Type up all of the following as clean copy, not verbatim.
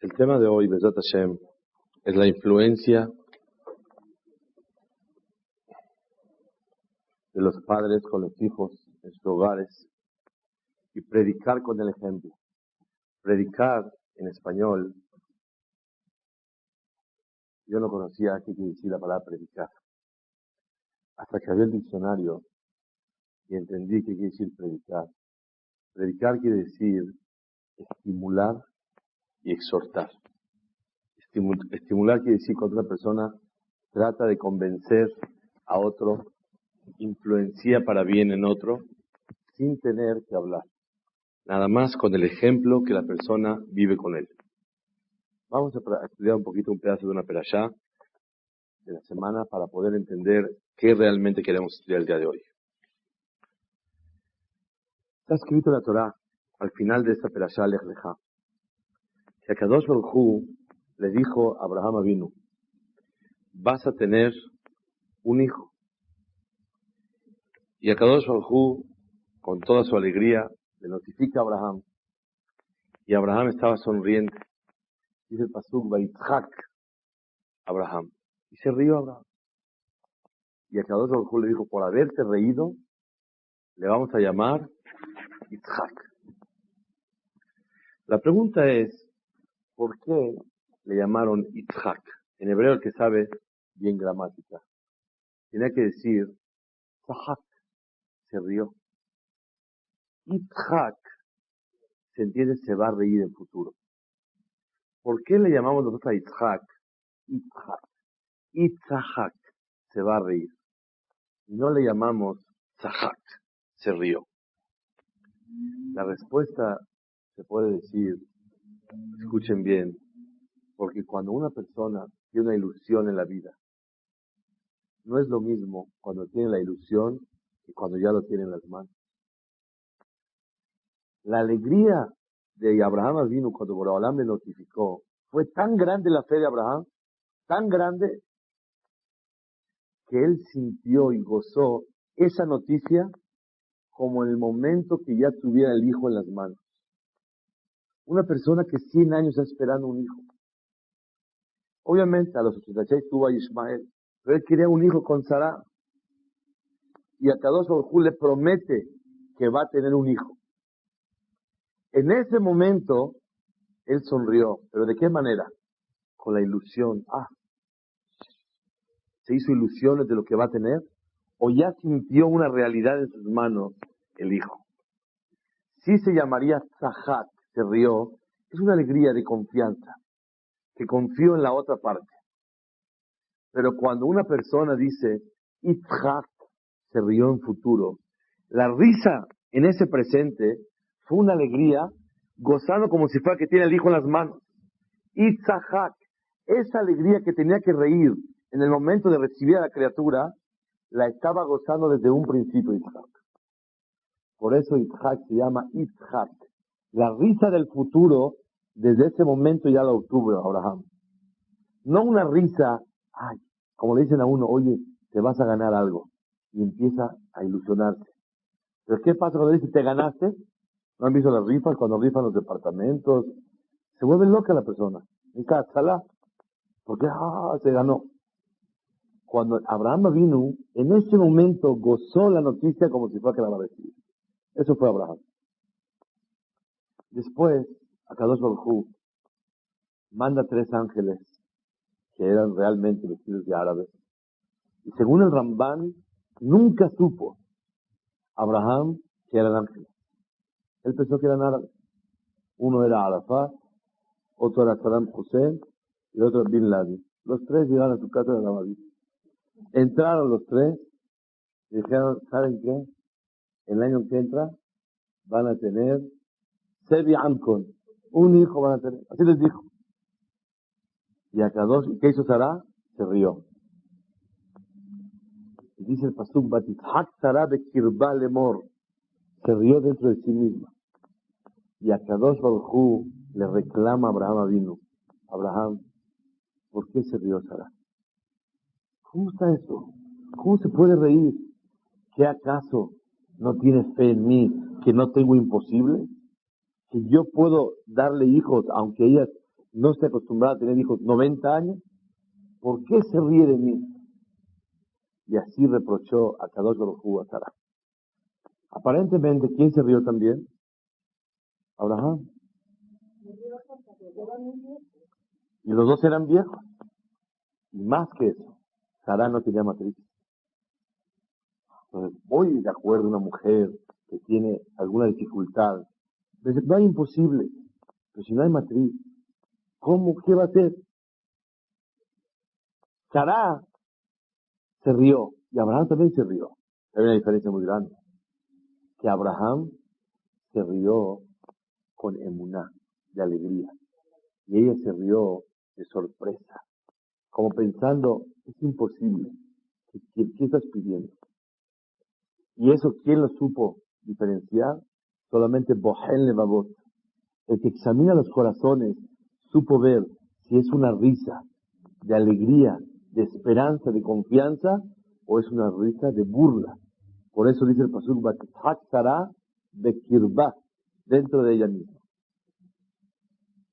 El tema de hoy, Bezat Hashem, es la influencia de los padres con los hijos en sus hogares y predicar con el ejemplo. Predicar en español, yo no conocía qué quiere decir la palabra predicar. Hasta que había el diccionario y entendí qué quiere decir predicar. Predicar quiere decir estimular y exhortar. Estimular quiere decir cuando una persona trata de convencer a otro, influencia para bien en otro, sin tener que hablar. Nada más con el ejemplo que la persona vive con él. Vamos a estudiar un poquito un pedazo de una perashá de la semana para poder entender qué realmente queremos estudiar el día de hoy. Está escrito en la Torá, al final de esta perashá, Lech Lecha, que Akadosh Baruj Hu le dijo a Abraham Avinu, vas a tener un hijo. Y Akadosh Baruj Hu, con toda su alegría, le notifica a Abraham. Y Abraham estaba sonriente. Dice el pasuk, Vaitzhak Abraham. Y se rió Abraham. Y Akadosh Baruj Hu le dijo, por haberte reído, le vamos a llamar Yitzhak. La pregunta es, ¿por qué le llamaron Yitzhak? En hebreo, el que sabe bien gramática, tenía que decir, Zahak, se rió. Yitzhak, se entiende, se va a reír en futuro. ¿Por qué le llamamos nosotros a Yitzhak? Yitzhak. Yitzhak, se va a reír. No le llamamos Zahak, se rió. La respuesta se puede decir, escuchen bien, porque cuando una persona tiene una ilusión en la vida, no es lo mismo cuando tiene la ilusión que cuando ya lo tiene en las manos. La alegría de Abraham vino cuando Borolam le notificó. Fue tan grande la fe de Abraham, tan grande, que él sintió y gozó esa noticia como en el momento que ya tuviera el hijo en las manos. Una persona que 100 años está esperando un hijo. Obviamente a los 86 tuvo a Ismael, pero él quería un hijo con Sará. Y a Kadosh Baruj Hu le promete que va a tener un hijo. En ese momento, él sonrió. ¿Pero de qué manera? Con la ilusión. ¿Se hizo ilusiones de lo que va a tener? ¿O ya sintió una realidad en sus manos el hijo? Sí se llamaría Zahak, se rió. Es una alegría de confianza, que confío en la otra parte. Pero cuando una persona dice Yitzhak, se rió en futuro, la risa en ese presente fue una alegría, gozando como si fuera que tiene el hijo en las manos. Yitzhak, esa alegría que tenía que reír en el momento de recibir a la criatura, la estaba gozando desde un principio Yitzhak. Por eso Yitzhak se llama Yitzhak. La risa del futuro, desde ese momento ya la obtuvo Abraham. No una risa, como le dicen a uno, oye, te vas a ganar algo. Y empieza a ilusionarse. Pero ¿qué pasa cuando dice, te ganaste? ¿No han visto las rifas? Cuando rifan los departamentos, se vuelve loca la persona. En casa, porque se ganó. Cuando Abraham vino, en ese momento gozó la noticia como si fuera que la va a recibir. Eso fue Abraham. Después, Akadosh Baruj Hu manda 3 ángeles que eran realmente vestidos de árabes. Y según el Ramban, nunca supo Abraham que eran ángeles. Él pensó que eran árabes. Uno era Arafat, otro era Saddam Hussein y el otro Bin Laden. Los 3 llegaron a su casa de David. Entraron los 3 y dijeron, ¿saben qué? El año que entra van a tener Sebi Amkon. Un hijo van a tener. Así les dijo. Y Akadosh, ¿qué hizo Sará? Se rió. Y dice el pasuk, Batizhak Sará bekirba lemor. Se rió dentro de sí misma. Y Akadosh Baruj Hu le reclama a Abraham Avinu. Abraham, ¿por qué se rió Sará? ¿Cómo está eso? ¿Cómo se puede reír? ¿Qué acaso no tiene fe en mí, que no tengo imposible? Que yo puedo darle hijos, aunque ella no está acostumbrada a tener hijos 90 años, ¿por qué se ríe de mí? Y así reprochó a Kadosh Baruj Hu a Sara. Aparentemente, ¿quién se rió también? Abraham. Y los dos eran viejos. Y más que eso, Sara no tenía matriz. Entonces, voy de acuerdo a una mujer que tiene alguna dificultad. Dice, no hay imposible. Pero si no hay matriz, ¿cómo? ¿Qué va a hacer? Sara se rió. Y Abraham también se rió. Hay una diferencia muy grande. Que Abraham se rió con emuná, de alegría. Y ella se rió de sorpresa. Como pensando, es imposible. ¿Qué estás pidiendo? Y eso, ¿quién lo supo diferenciar? Solamente Bohen Levavot. El que examina los corazones supo ver si es una risa de alegría, de esperanza, de confianza, o es una risa de burla. Por eso dice el Pasuk, Batizhak Sara Bekirba, dentro de ella misma.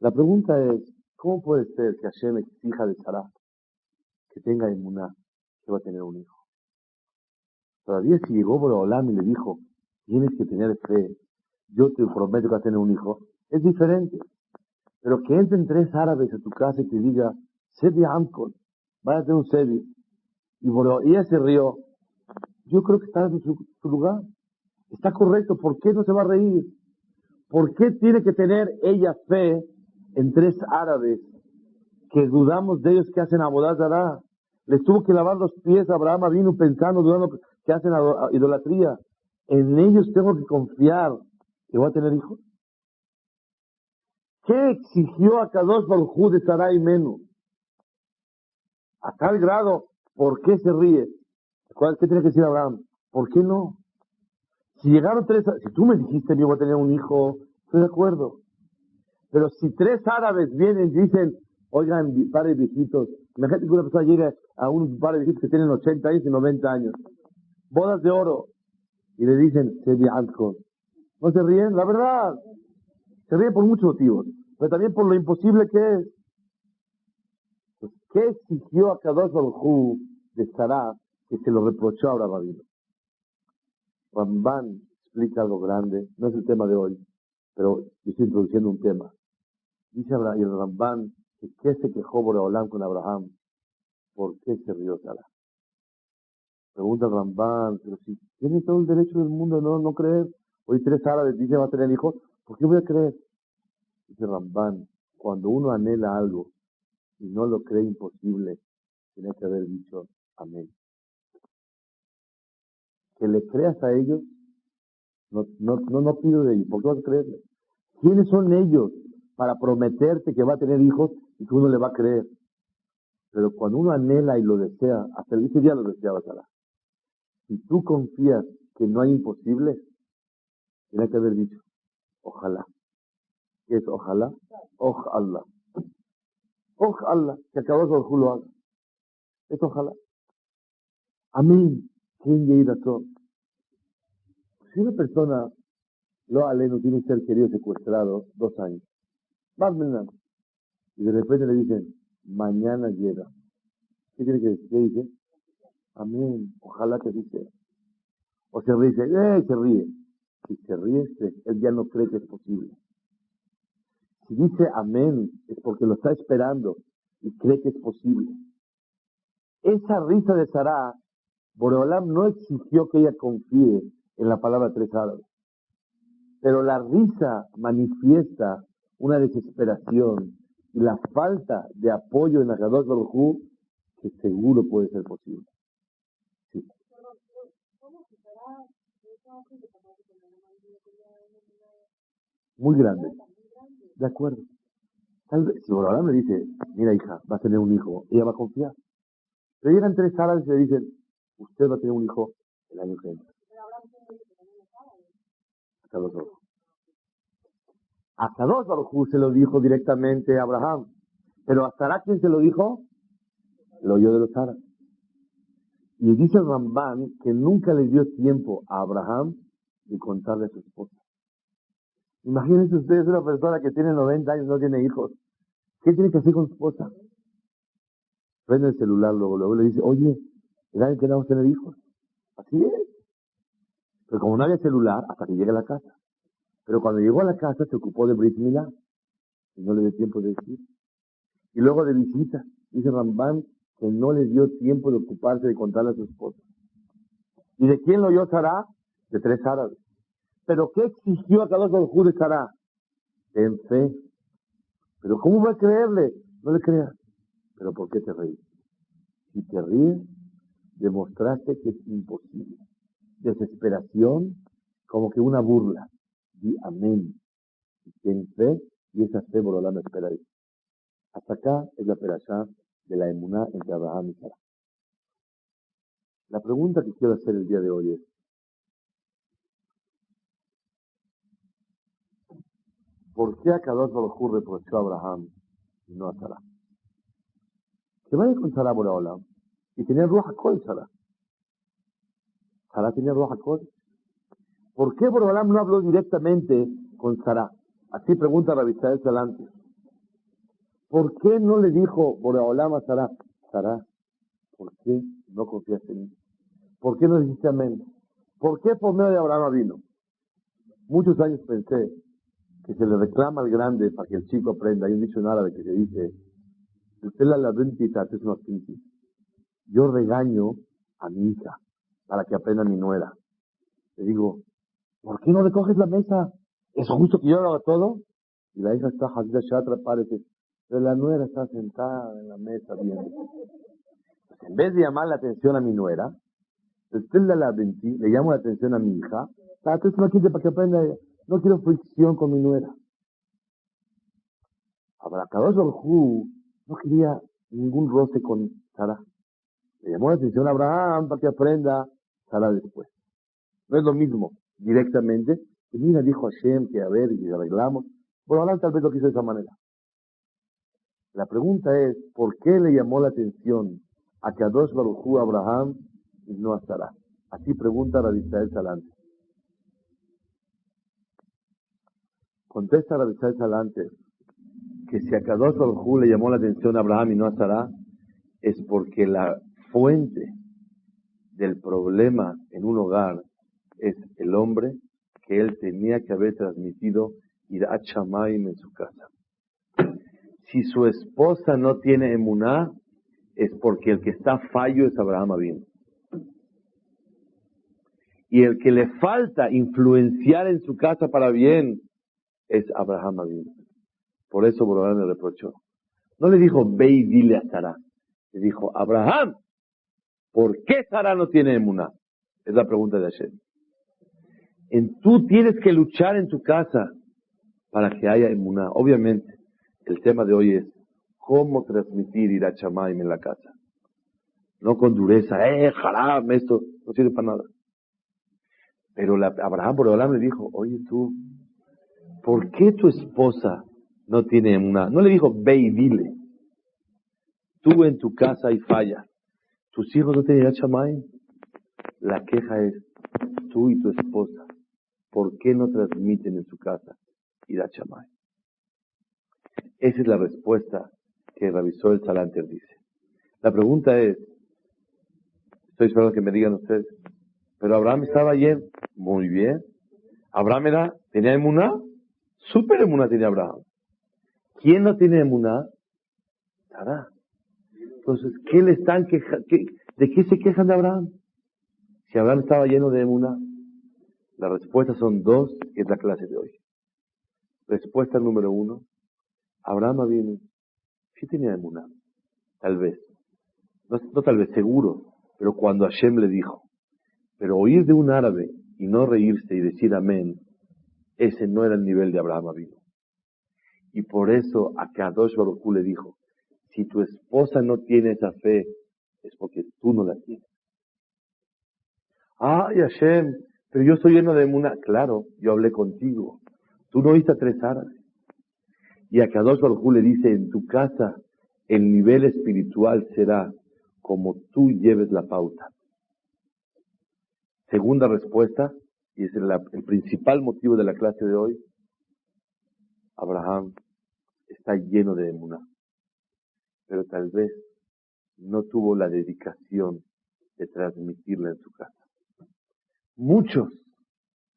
La pregunta es, ¿cómo puede ser que Hashem exija de Sara que tenga emuná, que va a tener un hijo? Todavía si llegó Borolam y le dijo, tienes que tener fe, yo te prometo que vas a tener un hijo, es diferente. Pero que entren 3 árabes a tu casa y te diga, Sebi Amkon, vaya a tener un Sebi. Y ella se rió. Yo creo que está en su lugar. Está correcto. ¿Por qué no se va a reír? ¿Por qué tiene que tener ella fe en 3 árabes que dudamos de ellos que hacen abodazará? Les tuvo que lavar los pies a Abraham, vino pensando, dudando que hacen idolatría. En ellos tengo que confiar que va a tener hijos. ¿Qué exigió a Kadosh Baruj Hu de Sarai Menú? A tal grado, ¿por qué se ríe? ¿Qué tiene que decir Abraham? ¿Por qué no? Si llegaron 3, si tú me dijiste que yo voy a tener un hijo, estoy de acuerdo. Pero si 3 árabes vienen y dicen, oigan, padres viejitos, imagínate que una persona llega a un par de viejitos que tienen 80 años y 90 años, bodas de oro, y le dicen, Sebi Amkon. ¿No se ríen? La verdad. Se ríen por muchos motivos, pero también por lo imposible que es. Pues, ¿qué exigió a Kadosh Baruj Hu de Sará que se lo reprochó a Abraham? Ramban explica algo grande, no es el tema de hoy, pero yo estoy introduciendo un tema. Dice el Ramban que ¿qué se quejó Boreolam con Abraham? ¿Por qué se rió Sará? Pregunta el Ramban, pero si tiene todo el derecho del mundo de no creer. Hoy 3 árabes dicen va a tener hijos, ¿por qué voy a creer? Dice Ramban, cuando uno anhela algo y no lo cree imposible, tiene que haber dicho amén. Que le creas a ellos, no pido de ellos, ¿por qué vas a creerle? ¿Quiénes son ellos para prometerte que va a tener hijos y que uno le va a creer? Pero cuando uno anhela y lo desea, hasta ese día lo deseaba Sara. Si tú confías que no hay imposible, tiene que haber dicho, ojalá. ¿Qué es ojalá? Ojalá. Ojalá que acabas de lo haga. Es ojalá. Amén. ¿Quién llega a todo? Si una persona, lo aleno, tiene un ser querido secuestrado 2 años, y de repente le dicen, mañana llega. ¿Qué tiene que decir? ¿Qué dice? Amén. Ojalá que así sea. O se ríe, se ríe. Si se ríe, él ya no cree que es posible. Si dice amén, es porque lo está esperando y cree que es posible. Esa risa de Sará, Boreolam no exigió que ella confíe en la palabra 3 árabes. Pero la risa manifiesta una desesperación y la falta de apoyo en Akadosh Baruj Hu, que seguro puede ser posible. Sí. Muy grande. De acuerdo. Tal vez, si Boreolam me dice, mira hija, va a tener un hijo, ella va a confiar. Pero llegan 3 árabes y le dicen, usted va a tener un hijo el año que entra. A Kadosh Baruj Hu se lo dijo directamente a Abraham. Pero a Sará, ¿quién se lo dijo? Lo oyó de los árabes. Y dice el Ramban que nunca le dio tiempo a Abraham de contarle a su esposa. Imagínense ustedes una persona que tiene 90 años y no tiene hijos. ¿Qué tiene que hacer con su esposa? Prende el celular, luego le dice, oye, el año que vamos a tener hijos. Así es. Pero como no había celular, hasta que llegue a la casa. Pero cuando llegó a la casa, se ocupó de Brit Milá. Y no le dio tiempo de decir. Y luego de visita, dice Rambam, que no le dio tiempo de ocuparse de contarle a su esposa. ¿Y de quién lo oyó Sará? De 3 árabes. ¿Pero qué exigió a Kadosh Baruj Hu de Sará? Ten fe. ¿Pero cómo va a creerle? No le creas. ¿Pero por qué te ríes? Si te ríes, demostraste que es imposible. Desesperación, como que una burla. Di amén. Y ten fe, y esa fe por me espera ahí. Hasta acá es la perashá de la emuná entre Abraham y Sará. La pregunta que quiero hacer el día de hoy es, ¿por qué Akadosh Baruj Hu reprochó a Abraham y no a Sará? Se vaya con Sará por ahora. Y tenía Ruach HaKodesh Sará. Sará tenía Ruach HaKodesh. ¿Por qué Borolam no habló directamente con Sará? Así pregunta Rabbi Israel Salanter. ¿Por qué no le dijo Borolam a Sará? Sará, ¿por qué no confías en mí? ¿Por qué no dijiste amén? ¿Por qué por medio de Abraham vino? Muchos años pensé que se le reclama al grande para que el chico aprenda. Hay un dicho en árabe que se dice, yo regaño a mi hija para que aprenda mi nuera. Le digo, ¿por qué no recoges la mesa? ¿Es justo que yo lo haga todo? Y la hija está Hazida Shatra, parece, pero la nuera está sentada en la mesa viendo. Pues en vez de llamar la atención a mi nuera, le llamo la atención a mi hija, para que aprenda ella. No quiero fricción con mi nuera. Kadosh Baruj Hu no quería ningún roce con Sara. Le llamó la atención a Abraham para que aprenda Sara después. No es lo mismo directamente. Y mira, dijo Hashem que a ver, y arreglamos. Bueno, Abraham tal vez lo quiso de esa manera. La pregunta es, ¿por qué le llamó la atención a Kadosh Baruj Hu a Abraham y no a Sara? Así pregunta Rabbi Israel Salanter. Contesta Rabbi Israel Salanter que si a Kadosh Baruj Hu le llamó la atención a Abraham y no a Sara, es porque la fuente del problema en un hogar es el hombre que él tenía que haber transmitido Yirat Shamayim en su casa. Si su esposa no tiene emuná, es porque el que está fallo es Abraham Avinu. Y el que le falta influenciar en su casa para bien es Abraham Avinu. Por eso Borolam le reprochó. No le dijo, ve y dile a Sara. Le dijo, Abraham, ¿por qué Sara no tiene emuná? Es la pregunta de Hashem. Tú tienes que luchar en tu casa para que haya emuná. Obviamente, el tema de hoy es cómo transmitir Yirat Shamayim en la casa. No con dureza, haram, esto no sirve para nada. Pero Abraham Borolam le dijo, oye tú, ¿por qué tu esposa no tiene emuná? No le dijo, ve y dile. Tú en tu casa hay falla. ¿Tus hijos no tienen Yirat Shamayim? La queja es, tú y tu esposa, ¿por qué no transmiten en su casa Yirat Shamayim? Esa es la respuesta que revisó el Salanter dice. La pregunta es, estoy esperando que me digan ustedes, pero Abraham estaba ayer, muy bien. Abraham tenía emuná, súper emuná tenía Abraham. ¿Quién no tiene emuná? Sara. Entonces, ¿qué le están quejando? ¿De qué se quejan de Abraham? Si Abraham estaba lleno de emuná. Las respuestas son 2, que es la clase de hoy. Respuesta número 1, Abraham vino, sí tenía emuná, tal vez. No tal vez, seguro, pero cuando Hashem le dijo, pero oír de un árabe y no reírse y decir amén, ese no era el nivel de Abraham Avinu. Y por eso a Kadosh Baruj Hu le dijo, si tu esposa no tiene esa fe, es porque tú no la tienes. Ay Hashem, pero yo estoy lleno de emuná. Claro, yo hablé contigo. Tú no oíste a 3 árabes. Y a Kadosh Baruj Hu le dice, en tu casa el nivel espiritual será como tú lleves la pauta. Segunda respuesta, y es el principal motivo de la clase de hoy, Abraham está lleno de emuná. pero tal vez no tuvo la dedicación de transmitirla en su casa. Muchos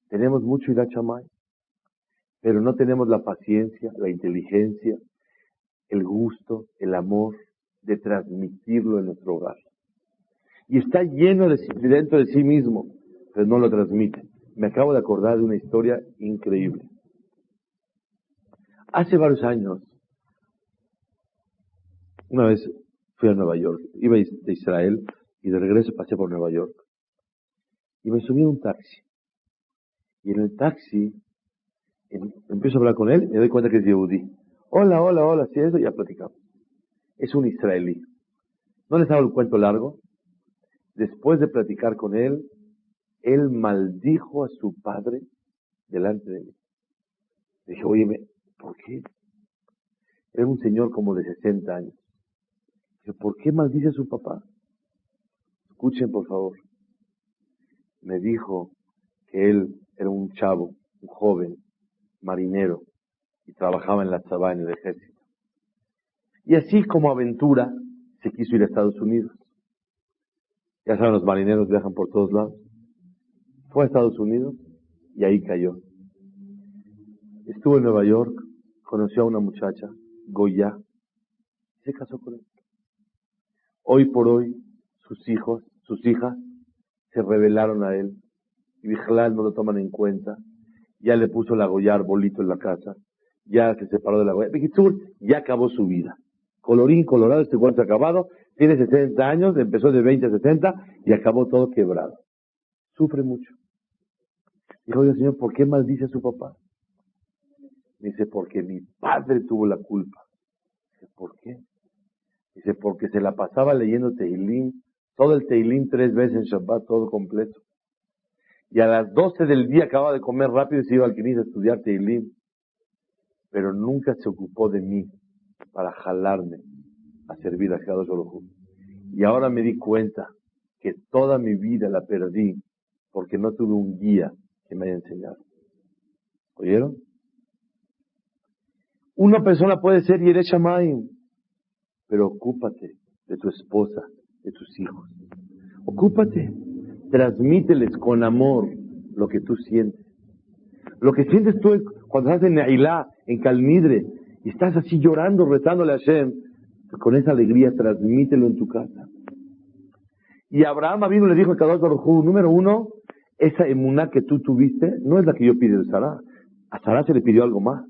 tenemos mucho Hirat Shamayim, pero no tenemos la paciencia, la inteligencia, el gusto, el amor de transmitirlo en nuestro hogar. Y está lleno dentro de sí mismo, pero no lo transmite. Me acabo de acordar de una historia increíble. Hace varios años, una vez fui a Nueva York, iba de Israel y de regreso pasé por Nueva York. Y me subí a un taxi. Y en el taxi empiezo a hablar con él y me doy cuenta que es Yehudí. Hola, sí, eso, ya platicamos. Es un israelí. No les hago el cuento largo. Después de platicar con él maldijo a su padre delante de mí. Dije, oye, ¿por qué? Era un señor como de 60 años. Dije, ¿por qué maldice a su papá? Escuchen, por favor. Me dijo que él era un chavo, un joven, marinero, y trabajaba en la Tzabá, en el ejército. Y así como aventura, se quiso ir a Estados Unidos. Ya saben, los marineros viajan por todos lados. Fue a Estados Unidos y ahí cayó. Estuvo en Nueva York, conoció a una muchacha, Goya, y se casó con él. Hoy por hoy, sus hijas, se rebelaron a él, y Bijlal no lo toman en cuenta. Ya le puso la Goya arbolito en la casa, ya se separó de la Goya. Bikitzur, ya acabó su vida. Colorín colorado, este cuarto acabado, tiene 60 años, empezó de 20 a 60 y acabó todo quebrado. Sufre mucho. Dijo, oye, señor, ¿por qué maldice a su papá? Dice, porque mi padre tuvo la culpa. Dice, ¿por qué? Dice, porque se la pasaba leyendo Teilín, todo el Teilín 3 veces en Shabbat, todo completo. Y a las 12 del día acababa de comer rápido y se iba al Knis a estudiar Teilín. Pero nunca se ocupó de mí para jalarme a servir a Kadosh Baruj Hu. Y ahora me di cuenta que toda mi vida la perdí porque no tuve un guía que me haya enseñado. ¿Oyeron? Una persona puede ser Yireh Shamayim, pero ocúpate de tu esposa, de tus hijos. Ocúpate, transmíteles con amor lo que tú sientes. Lo que sientes tú cuando estás en Neilá, en Calnidre, y estás así llorando, rezándole a Hashem, con esa alegría transmítelo en tu casa. Y Abraham vino y le dijo a Kadosh Baruj Hu, número 1, esa emuná que tú tuviste no es la que yo pido de Sará. A Sará se le pidió algo más.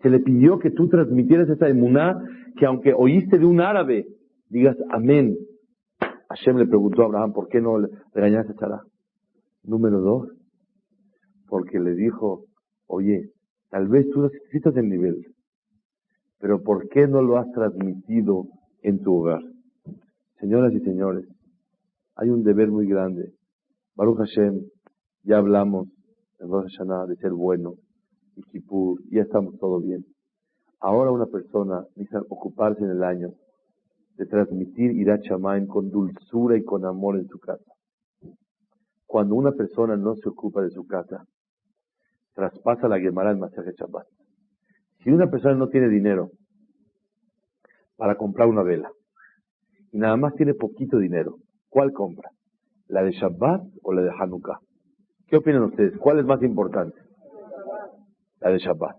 Se le pidió que tú transmitieras esa emuná, que aunque oíste de un árabe, digas amén. Hashem le preguntó a Abraham, ¿por qué no le regañaste a Sará? Número 2, porque le dijo, oye, tal vez tú necesitas el nivel, pero ¿por qué no lo has transmitido en tu hogar? Señoras y señores, hay un deber muy grande. Baruch Hashem, ya hablamos en Rosh Hashanah de ser bueno, y Kippur, ya estamos todo bien. Ahora una persona necesita ocuparse en el año de transmitir Hirat Shamayim con dulzura y con amor en su casa. Cuando una persona no se ocupa de su casa, traspasa la Gemara en Masejet Shabbat. Si una persona no tiene dinero para comprar una vela, y nada más tiene poquito dinero, ¿cuál compra? ¿La de Shabbat o la de Hanukkah? ¿Qué opinan ustedes? ¿Cuál es más importante? La de Shabbat.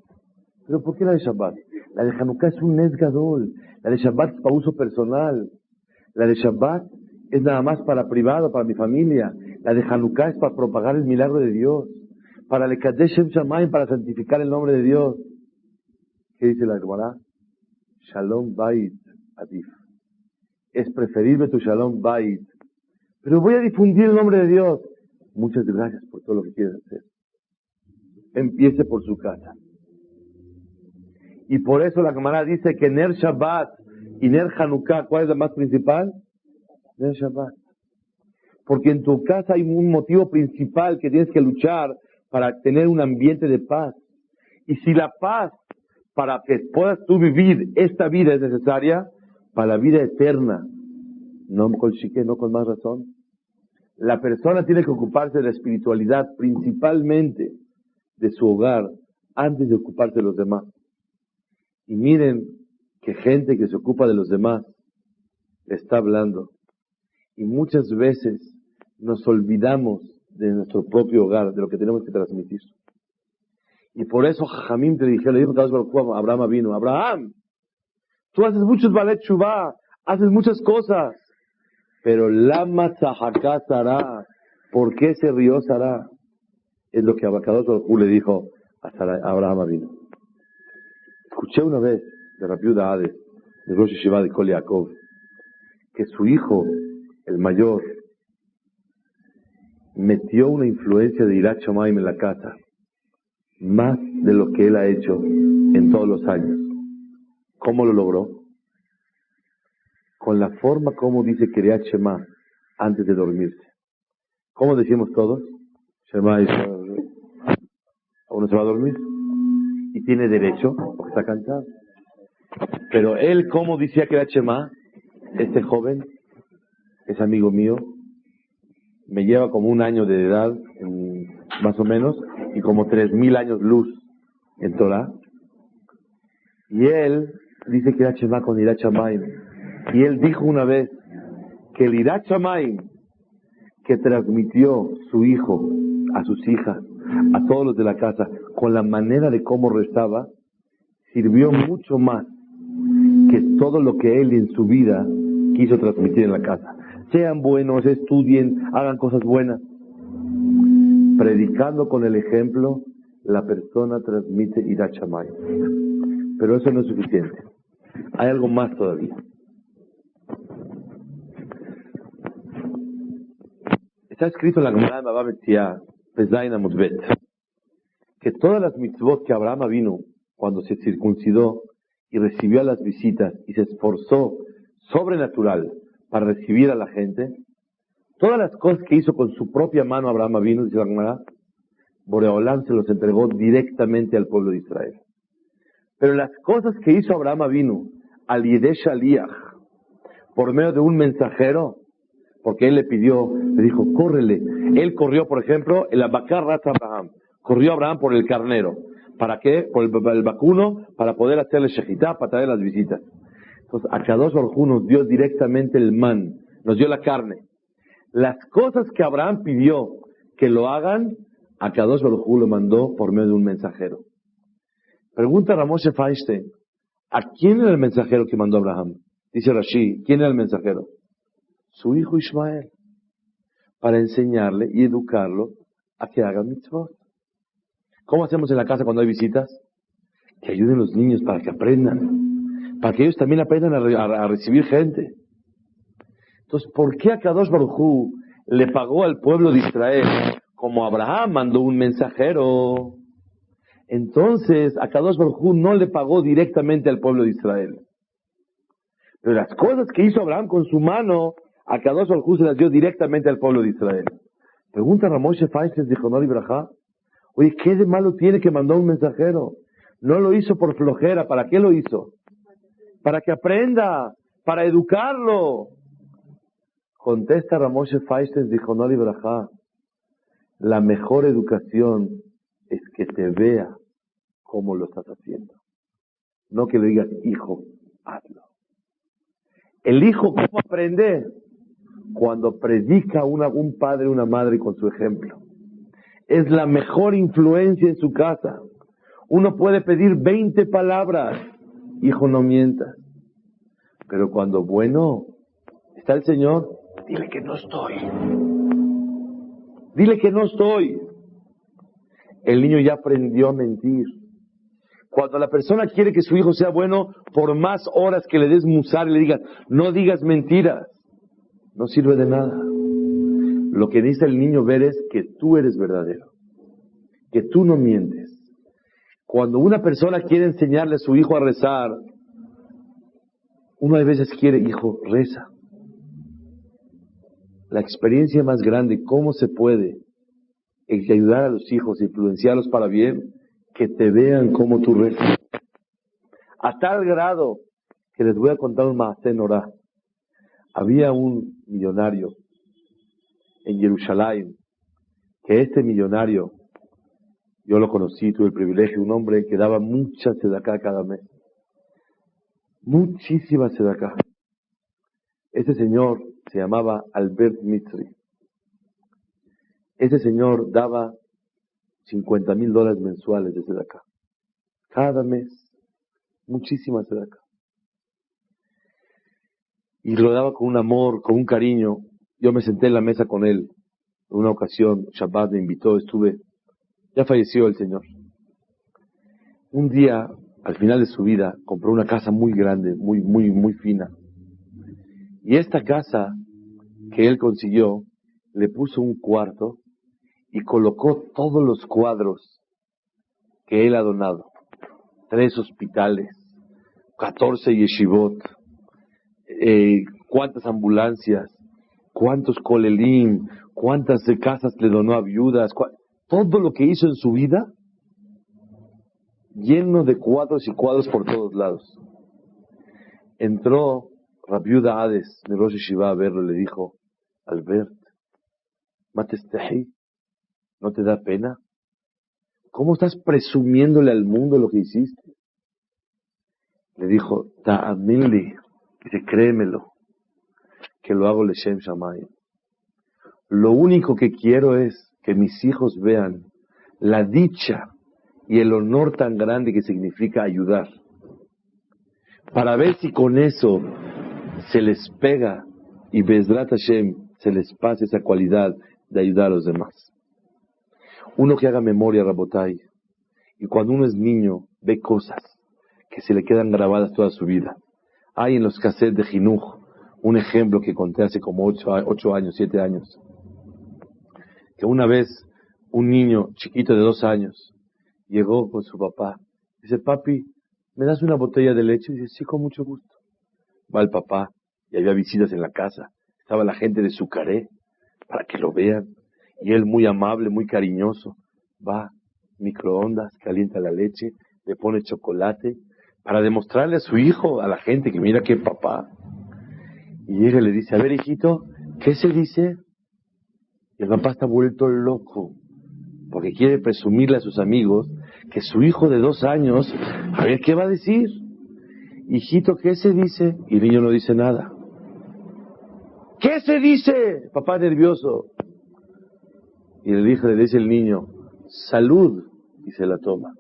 ¿Pero por qué la de Shabbat? La de Hanukkah es un Nes Gadol. La de Shabbat es para uso personal. La de Shabbat es nada más para privado, para mi familia. La de Hanukkah es para propagar el milagro de Dios. Para Lekadesh Shem Shamayim, para santificar el nombre de Dios. ¿Qué dice la Gemara? Shalom Bait Adif. Es preferible tu Shalom Bait. Pero voy a difundir el nombre de Dios. Muchas gracias por todo lo que quieres hacer. Empiece por su casa. Y por eso la Gemara dice que Ner Shabbat y Ner Hanukkah, ¿cuál es la más principal? Ner Shabbat. Porque en tu casa hay un motivo principal que tienes que luchar para tener un ambiente de paz. Y si la paz, para que puedas tú vivir esta vida es necesaria, para la vida eterna, no con chique, no con más razón. La persona tiene que ocuparse de la espiritualidad, principalmente de su hogar, antes de ocuparse de los demás. Y miren que gente que se ocupa de los demás le está hablando. Y muchas veces nos olvidamos de nuestro propio hogar, de lo que tenemos que transmitir. Y por eso Jajamim le dijo a Abraham vino, Abraham, tú haces muchos balet shuvah, haces muchas cosas, pero lama tzahaká Sará, ¿por qué se rió Sará? Es lo que Abacados le dijo a Abraham vino. Escuché una vez de Rabbi Yehuda Hades, de Rosh Yeshiva de Kol Yaakov, que su hijo, el mayor, metió una influencia de Irat Shamayim en la casa, más de lo que él ha hecho en todos los años. ¿Cómo lo logró? Con la forma como dice Kriyat Shema antes de dormirse. ¿Cómo decimos todos? Shema Yisrael. Uno se va a dormir y tiene derecho porque está cansado. Pero él, ¿cómo decía Kriyat Shema? Este joven es amigo mío, me lleva como 1 año de edad, más o menos, y como 3000 años luz en Torah. Y él dice que Irat Shema con Irat Shamayim. Y él dijo una vez que el Irat Shamayim que transmitió su hijo a sus hijas, a todos los de la casa, con la manera de cómo rezaba, sirvió mucho más que todo lo que él en su vida quiso transmitir en la casa. Sean buenos, estudien, hagan cosas buenas. Predicando con el ejemplo, la persona transmite Irat Shamayim. Pero eso no es suficiente. Hay algo más todavía. Está escrito en la Gemara de Baba Metzia, Pezayin Amud Bet, que todas las mitzvot que Abraham vino cuando se circuncidó y recibió a las visitas y se esforzó sobrenatural para recibir a la gente, todas las cosas que hizo con su propia mano Abraham vino, dice la Gemara, Boreolán se los entregó directamente al pueblo de Israel. Pero las cosas que hizo Abraham vino al Yedei Shaliach, por medio de un mensajero, porque él le pidió, le dijo, córrele. Él corrió, por ejemplo, el Abakar Rat Abraham. Corrió Abraham por el carnero. ¿Para qué? Por el vacuno, para poder hacerle shejitá, para traer las visitas. Entonces, Akadosh Baruj Hu nos dio directamente el man, nos dio la carne. Las cosas que Abraham pidió que lo hagan, Akadosh Baruj Hu lo mandó por medio de un mensajero. Pregunta Ramoshe Feinstein, ¿a quién era el mensajero que mandó Abraham? Dice Rashi, ¿quién era el mensajero? Su hijo Ismael, para enseñarle y educarlo a que haga mitzvot. ¿Cómo hacemos en la casa cuando hay visitas? Que ayuden los niños para que aprendan, para que ellos también aprendan a recibir gente. Entonces, ¿por qué Akadosh Baruj Hu le pagó al pueblo de Israel como Abraham mandó un mensajero? Entonces, Akadosh Baruj Hu no le pagó directamente al pueblo de Israel. Pero las cosas que hizo Abraham con su mano, Akadosh Baruj Hu se las dio directamente al pueblo de Israel. Pregunta Ramoshe Feinstein de Jonor y Brajá, oye, ¿qué de malo tiene que mandó un mensajero? No lo hizo por flojera, ¿para qué lo hizo? Para que aprenda, para educarlo. Contesta Ramoshe Feinstein de Jonor y Brajá, la mejor educación es que te vea cómo lo estás haciendo. No que le digas, hijo, hazlo. El hijo, ¿cómo aprende? Cuando predica un padre, una madre con su ejemplo. Es la mejor influencia en su casa. Uno puede pedir 20 palabras. Hijo, no mientas. Pero cuando, bueno, está el Señor, dile que no estoy. Dile que no estoy. El niño ya aprendió a mentir. Cuando la persona quiere que su hijo sea bueno, por más horas que le des musar y le digas, no digas mentiras, no sirve de nada. Lo que necesita el niño ver es que tú eres verdadero, que tú no mientes. Cuando una persona quiere enseñarle a su hijo a rezar, uno a veces quiere, hijo, reza. La experiencia más grande, ¿cómo se puede ayudar a los hijos, influenciarlos para bien? Que te vean cómo tú rezas. A tal grado que les voy a contar un maaseh norá. Había un millonario en Jerusalén, que este millonario, yo lo conocí, tuve el privilegio, un hombre que daba mucha tzedakah cada mes. muchísima tzedakah. Ese señor se llamaba Albert Mitri. Ese señor daba $50,000 mensuales de tzedakah. Cada mes, muchísima tzedakah. Y lo daba con un amor, con un cariño. Yo me senté en la mesa con él. En una ocasión, Shabbat me invitó, estuve. Ya falleció el señor. Un día, al final de su vida, compró una casa muy grande, muy fina. Y esta casa que él consiguió, le puso un cuarto y colocó todos los cuadros que él ha donado. 3 hospitales, 14 yeshivot, cuántas ambulancias, cuántos kolelim, cuántas casas le donó a viudas, todo lo que hizo en su vida, lleno de cuadros y cuadros por todos lados. Entró Rabbi Yehuda Hades de Rosh Yeshiva a verlo y le dijo: Albert, matestehi, ¿no te da pena? ¿Cómo estás presumiéndole al mundo lo que hiciste? Le dijo: Ta'amilli, dice, créemelo, que lo hago leshem shamayim. Lo único que quiero es que mis hijos vean la dicha y el honor tan grande que significa ayudar, para ver si con eso se les pega y Bezrat Hashem se les pasa esa cualidad de ayudar a los demás. Uno que haga memoria, Rabotai, y cuando uno es niño ve cosas que se le quedan grabadas toda su vida. Hay en los cassettes de Jinuj un ejemplo que conté hace como 8 años, 7 años, que una vez un niño chiquito de 2 años llegó con su papá. Dice: papi, ¿me das una botella de leche? Dice: sí, con mucho gusto. Va el papá y había visitas en la casa. Estaba la gente de Sucaré para que lo vean. Y él, muy amable, muy cariñoso, va, microondas, calienta la leche, le pone chocolate para demostrarle a su hijo, a la gente, que mira qué papá. Y llega y le dice: a ver, hijito, ¿qué se dice? Y el papá está vuelto loco, porque quiere presumirle a sus amigos que su hijo de 2 años, a ver, ¿qué va a decir? Hijito, ¿qué se dice? Y el niño no dice nada. ¿Qué se dice? Papá nervioso. Y le dice el niño: salud, y se la toma.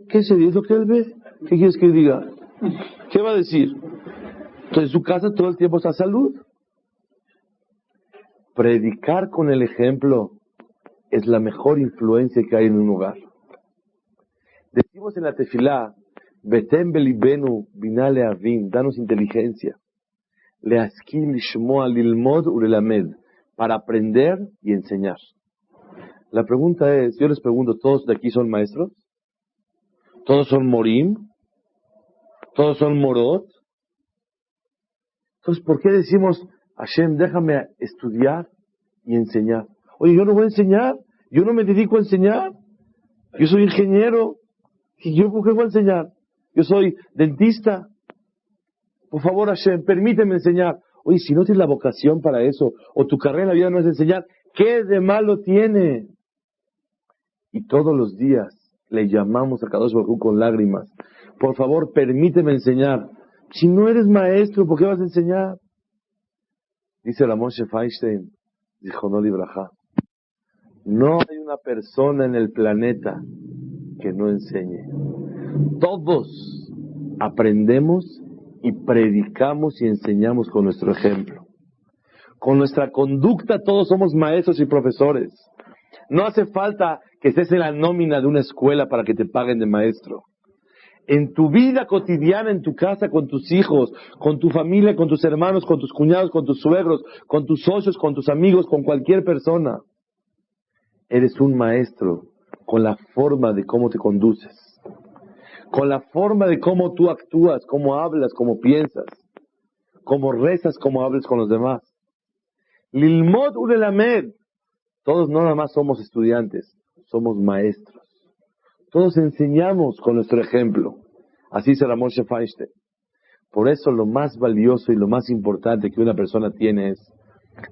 ¿Qué se dice? ¿Lo que él ve? ¿Qué quieres que diga? ¿Qué va a decir? Entonces en su casa todo el tiempo está salud. Predicar con el ejemplo es la mejor influencia que hay en un hogar. Decimos en la tefilá: Betem belibenu binale avin, danos inteligencia, leaskim lishmoa lilmod ulelamed, para aprender y enseñar. La pregunta es, yo les pregunto, ¿todos de aquí son maestros? ¿Todos son morim? ¿Todos son morot? Entonces, ¿por qué decimos: Hashem, déjame estudiar y enseñar? Oye, yo no voy a enseñar, yo no me dedico a enseñar, yo soy ingeniero, ¿y yo por qué voy a enseñar? Yo soy dentista. Por favor, Hashem, permíteme enseñar. Oye, si no tienes la vocación para eso, o tu carrera en la vida no es enseñar, ¿qué de malo tiene? Y todos los días le llamamos a Kadosh Baruj Hu con lágrimas: por favor, permíteme enseñar. Si no eres maestro, ¿por qué vas a enseñar? Dice Ramón Feinstein, dijo no libraja: no hay una persona en el planeta que no enseñe. Todos aprendemos y predicamos y enseñamos con nuestro ejemplo. Con nuestra conducta todos somos maestros y profesores. No hace falta que estés en la nómina de una escuela para que te paguen de maestro. En tu vida cotidiana, en tu casa, con tus hijos, con tu familia, con tus hermanos, con tus cuñados, con tus suegros, con tus socios, con tus amigos, con cualquier persona, eres un maestro con la forma de cómo te conduces, con la forma de cómo tú actúas, cómo hablas, cómo piensas, cómo rezas, cómo hablas con los demás. Lilmod ulelamed. Todos no nada más somos estudiantes, somos maestros. Todos enseñamos con nuestro ejemplo. Así dice Ramón Feinstein. Por eso lo más valioso y lo más importante que una persona tiene es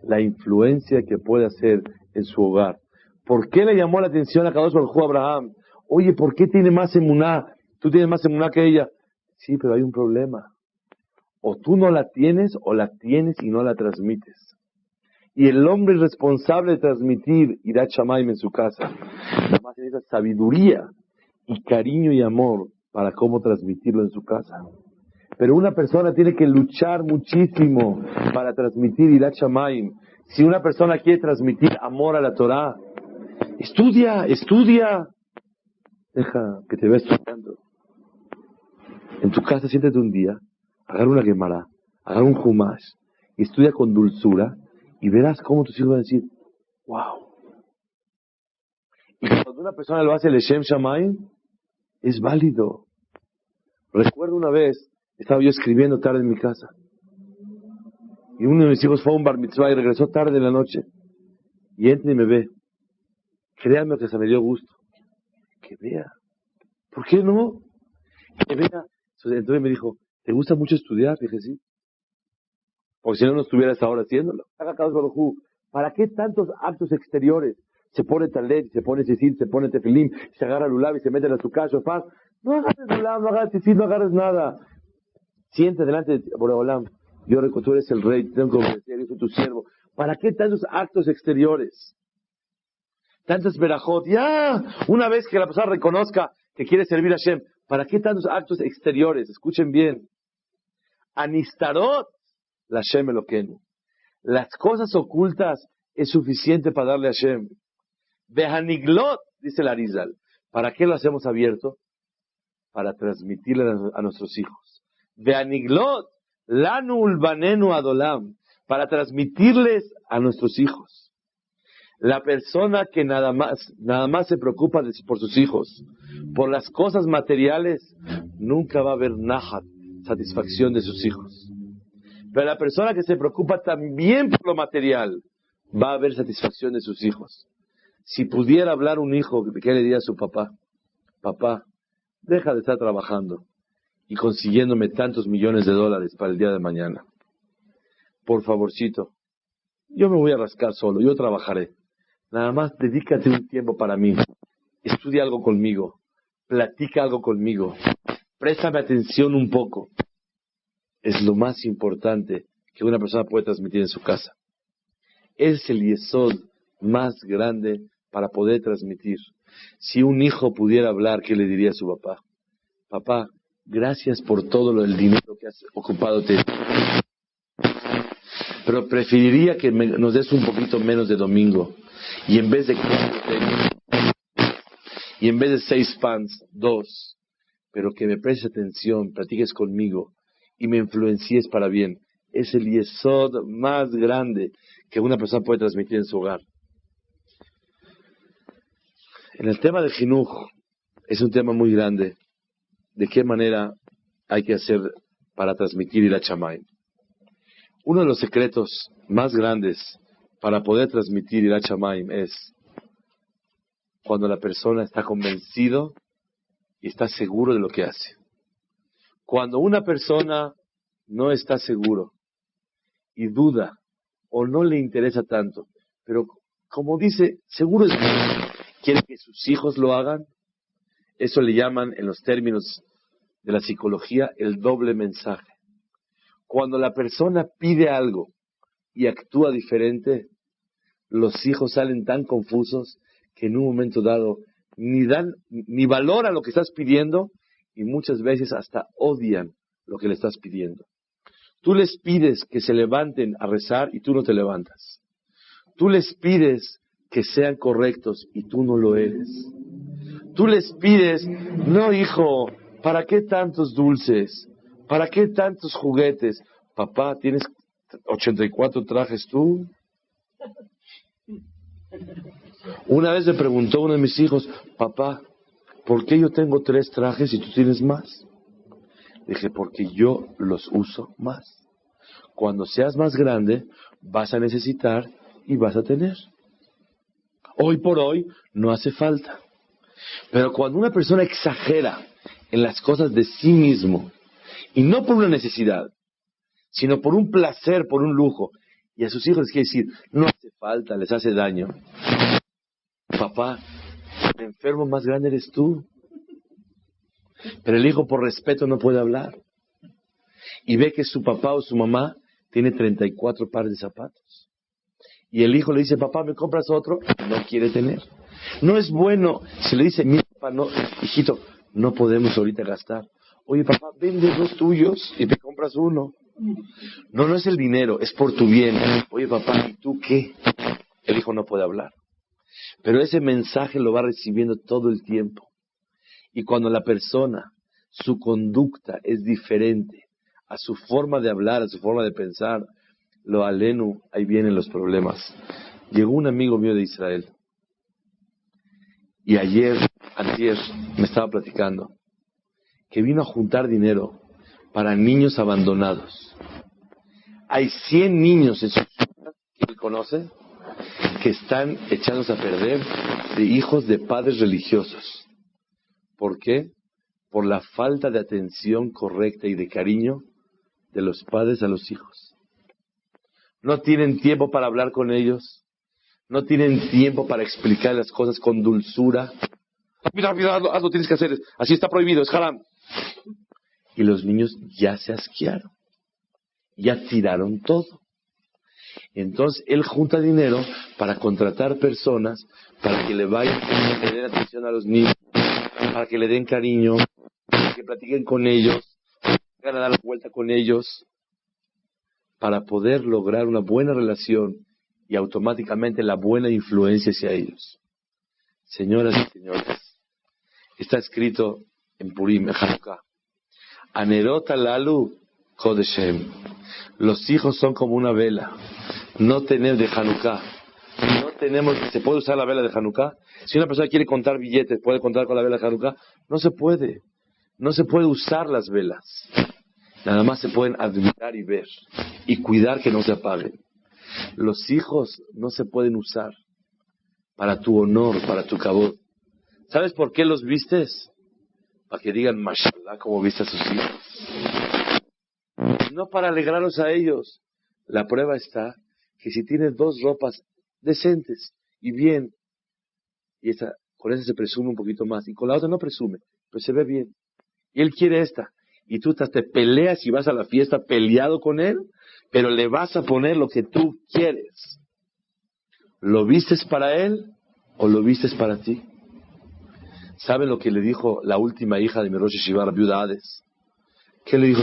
la influencia que puede hacer en su hogar. ¿Por qué le llamó la atención a Kadosh Baruj Hu a Abraham? Oye, ¿por qué tiene más emuná? Tú tienes más emuná que ella. Sí, pero hay un problema. O tú no la tienes, o la tienes y no la transmites. Y el hombre responsable de transmitir Irat Shamayim en su casa, nada más necesita sabiduría y cariño y amor para cómo transmitirlo en su casa. Pero una persona tiene que luchar muchísimo para transmitir Irat Shamayim. Si una persona quiere transmitir amor a la Torah, estudia. Deja que te veas estudiando. En tu casa siéntate un día, agarra una Gemara, agarra un Humash, y estudia con dulzura, y verás cómo tus hijos van a decir, wow. Y cuando una persona lo hace el Shem Shamayim, es válido. Recuerdo una vez, estaba yo escribiendo tarde en mi casa, y uno de mis hijos fue a un bar mitzvah y regresó tarde en la noche, y entra y me ve. Créanme que se me dio gusto. Que vea. ¿Por qué no? Que vea. Entonces me dijo, ¿te gusta mucho estudiar? Dije, sí. Porque si no, no estuvieras ahora haciéndolo. ¿Para qué tantos actos exteriores? Se pone talet, se pone sisil, se pone tefilim, se agarra lulav y se mete en su casa. No agarres lulav, no agarres sisil, no agarres nada. Siente delante de Boreolam. Yo recuerdo, tú eres el rey, tengo que obedecer, yo soy tu siervo. ¿Para qué tantos actos exteriores? Tantos verajot. Ya, una vez que la persona reconozca que quiere servir a Hashem, ¿para qué tantos actos exteriores? Escuchen bien. Anistarot, la Hashem Eloquenu. Las cosas ocultas es suficiente para darle a Hashem. Behaniglot, dice la Arizal. ¿Para qué lo hacemos abierto? Para transmitirle a nuestros hijos. Behaniglot, lanu ulbanenu adolam. Para transmitirles a nuestros hijos. La persona que nada más se preocupa por sus hijos, por las cosas materiales, nunca va a haber nahat, satisfacción de sus hijos. Pero la persona que se preocupa también por lo material, va a haber satisfacción de sus hijos. Si pudiera hablar un hijo, ¿qué le diría a su papá? Papá, deja de estar trabajando y consiguiéndome tantos millones de dólares para el día de mañana. Por favorcito, yo me voy a rascar solo, yo trabajaré. Nada más dedícate un tiempo para mí. Estudia algo conmigo. Platica algo conmigo. Préstame atención un poco. Es lo más importante que una persona puede transmitir en su casa. Es el yesod más grande para poder transmitir. Si un hijo pudiera hablar, ¿qué le diría a su papá? Papá, gracias por todo el dinero que has ocupado. Pero preferiría que nos des un poquito menos de domingo. Y en vez de 6 pans, 2. Pero que me prestes atención, platiques conmigo y me influencies para bien. Es el yesod más grande que una persona puede transmitir en su hogar. En el tema del jinuj, es un tema muy grande. ¿De qué manera hay que hacer para transmitir Irat Shamayim? Uno de los secretos más grandes para poder transmitir Irat Shamayim es cuando la persona está convencido y está seguro de lo que hace. Cuando una persona no está seguro y duda o no le interesa tanto, pero como dice, seguro es quiere que sus hijos lo hagan, eso le llaman en los términos de la psicología el doble mensaje. Cuando la persona pide algo y actúa diferente, los hijos salen tan confusos que en un momento dado ni valoran lo que estás pidiendo y muchas veces hasta odian lo que le estás pidiendo. Tú les pides que se levanten a rezar y tú no te levantas. Tú les pides que sean correctos y tú no lo eres. Tú les pides, no hijo, ¿para qué tantos dulces? ¿Para qué tantos juguetes? Papá, ¿tienes 84 trajes tú? Una vez me preguntó uno de mis hijos, papá, ¿por qué yo tengo 3 trajes y tú tienes más? Dije, porque yo los uso más. Cuando seas más grande, vas a necesitar y vas a tener. Hoy por hoy no hace falta. Pero cuando una persona exagera en las cosas de sí mismo, y no por una necesidad, sino por un placer, por un lujo, y a sus hijos les quiere decir, no hace falta, les hace daño. Papá, el enfermo más grande eres tú. Pero el hijo por respeto no puede hablar. Y ve que su papá o su mamá tiene 34 pares de zapatos. Y el hijo le dice, papá, ¿me compras otro? No quiere tener. No es bueno. Si le dice, mira, papá, no, hijito, no podemos ahorita gastar. Oye, papá, vende 2 tuyos y me compras uno. No, no es el dinero, es por tu bien. Oye, papá, ¿y tú qué? El hijo no puede hablar. Pero ese mensaje lo va recibiendo todo el tiempo. Y cuando la persona, su conducta es diferente a su forma de hablar, a su forma de pensar, lo alenu, ahí vienen los problemas. Llegó un amigo mío de Israel. Y antier, me estaba platicando que vino a juntar dinero para niños abandonados. Hay 100 niños en su ciudad que él conoce que están echándose a perder de hijos de padres religiosos. ¿Por qué? Por la falta de atención correcta y de cariño de los padres a los hijos. No tienen tiempo para hablar con ellos. No tienen tiempo para explicar las cosas con dulzura. Mira, hazlo, tienes que hacer. Así está prohibido, es haram. Y los niños ya se asquearon. Ya tiraron todo. Entonces, él junta dinero para contratar personas para que le vayan a tener atención a los niños, para que le den cariño, para que platiquen con ellos, vayan a dar la vuelta con ellos, para poder lograr una buena relación y automáticamente la buena influencia hacia ellos. Señoras y señores, está escrito en Purim, en Hanukkah, Anerot alalu kodeshem. Los hijos son como una vela. No tenemos de Hanukkah. No tenemos, ¿se puede usar la vela de Hanukkah? Si una persona quiere contar billetes, ¿puede contar con la vela de Hanukkah? No se puede. No se puede usar las velas. Nada más se pueden admirar y ver. Y cuidar que no se apaguen. Los hijos no se pueden usar para tu honor, para tu cabot. ¿Sabes por qué los vistes? Para que digan, mashallah, como viste a sus hijos. No para alegrarlos a ellos. La prueba está que si tienes 2 ropas decentes y bien, y con esa se presume un poquito más, y con la otra no presume, pero se ve bien. Y él quiere esta. Y tú te peleas y vas a la fiesta peleado con él, pero le vas a poner lo que tú quieres. ¿Lo vistes para él o lo vistes para ti? ¿Saben lo que le dijo la última hija de mi Rosh Yeshiva, la viuda Hades? ¿Qué le dijo?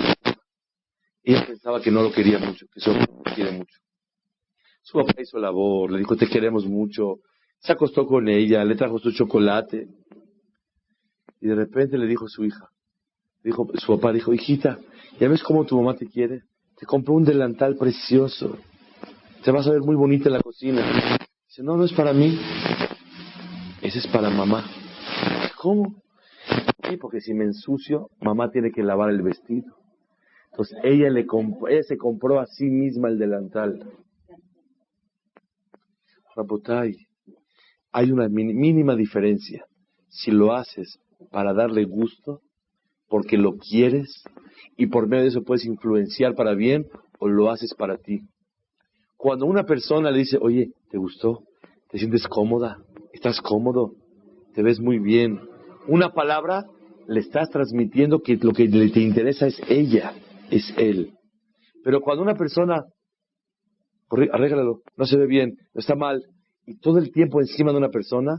Ella pensaba que no lo quería mucho, que solo lo quiere mucho. Su papá hizo labor, le dijo, te queremos mucho. Se acostó con ella, le trajo su chocolate. Y de repente le dijo a su hija, su papá dijo, hijita, ¿ya ves cómo tu mamá te quiere? Te compró un delantal precioso. Te vas a ver muy bonita en la cocina. Dice, no, no es para mí. Ese es para mamá. ¿Cómo? Sí, porque si me ensucio, mamá tiene que lavar el vestido. Entonces ella se compró a sí misma el delantal. Rabotai, hay una mínima diferencia. Si lo haces para darle gusto, porque lo quieres, y por medio de eso puedes influenciar para bien, o lo haces para ti. Cuando una persona le dice, oye, ¿te gustó? ¿Te sientes cómoda? ¿Estás cómodo? ¿Te ves muy bien? Una palabra, le estás transmitiendo que lo que te interesa es ella, es él. Pero cuando una persona, arréglalo, no se ve bien, no está mal, y todo el tiempo encima de una persona,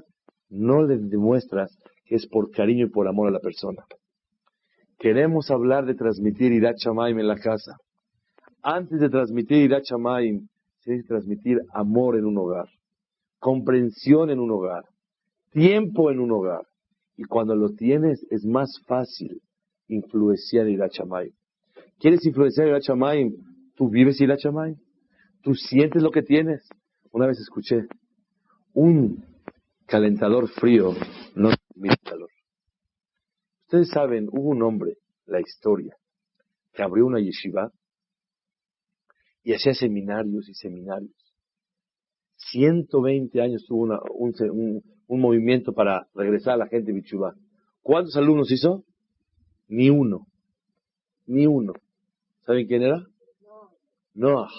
no le demuestras que es por cariño y por amor a la persona. Queremos hablar de transmitir Irat Shamayim en la casa. Antes de transmitir Irat Shamayim, se debe transmitir amor en un hogar, comprensión en un hogar, tiempo en un hogar. Y cuando lo tienes, es más fácil influenciar Irat Shamayim. ¿Quieres influenciar Irat Shamayim? Tú vives Irat Shamayim. Tú sientes lo que tienes. Una vez escuché, un calentador frío no transmite calor. Ustedes saben, hubo un hombre, la historia, que abrió una yeshiva y hacía seminarios y seminarios. 120 años tuvo un movimiento para regresar a la gente de Bichubá. ¿Cuántos alumnos hizo? Ni uno. ¿Saben quién era? Noah.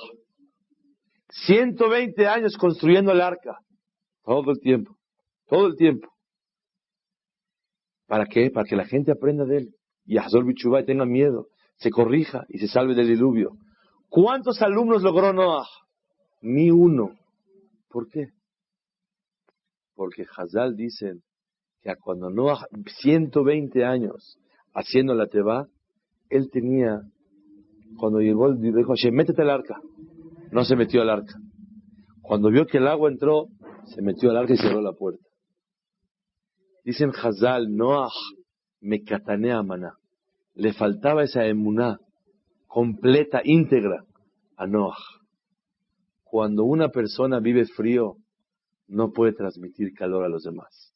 120 años construyendo el arca. Todo el tiempo. ¿Para qué? Para que la gente aprenda de él. Y Hazor Bichubá y tenga miedo, se corrija y se salve del diluvio. ¿Cuántos alumnos logró Noah? Ni uno. ¿Por qué? Porque Hazal dicen que cuando Noah, 120 años haciendo la teba, él tenía, cuando llegó, dijo Hashem, métete al arca. No se metió al arca. Cuando vio que el agua entró, se metió al arca y cerró la puerta. Dicen Hazal, Noah me catanea maná. Le faltaba esa emuná completa, íntegra a Noah. Cuando una persona vive frío, no puede transmitir calor a los demás.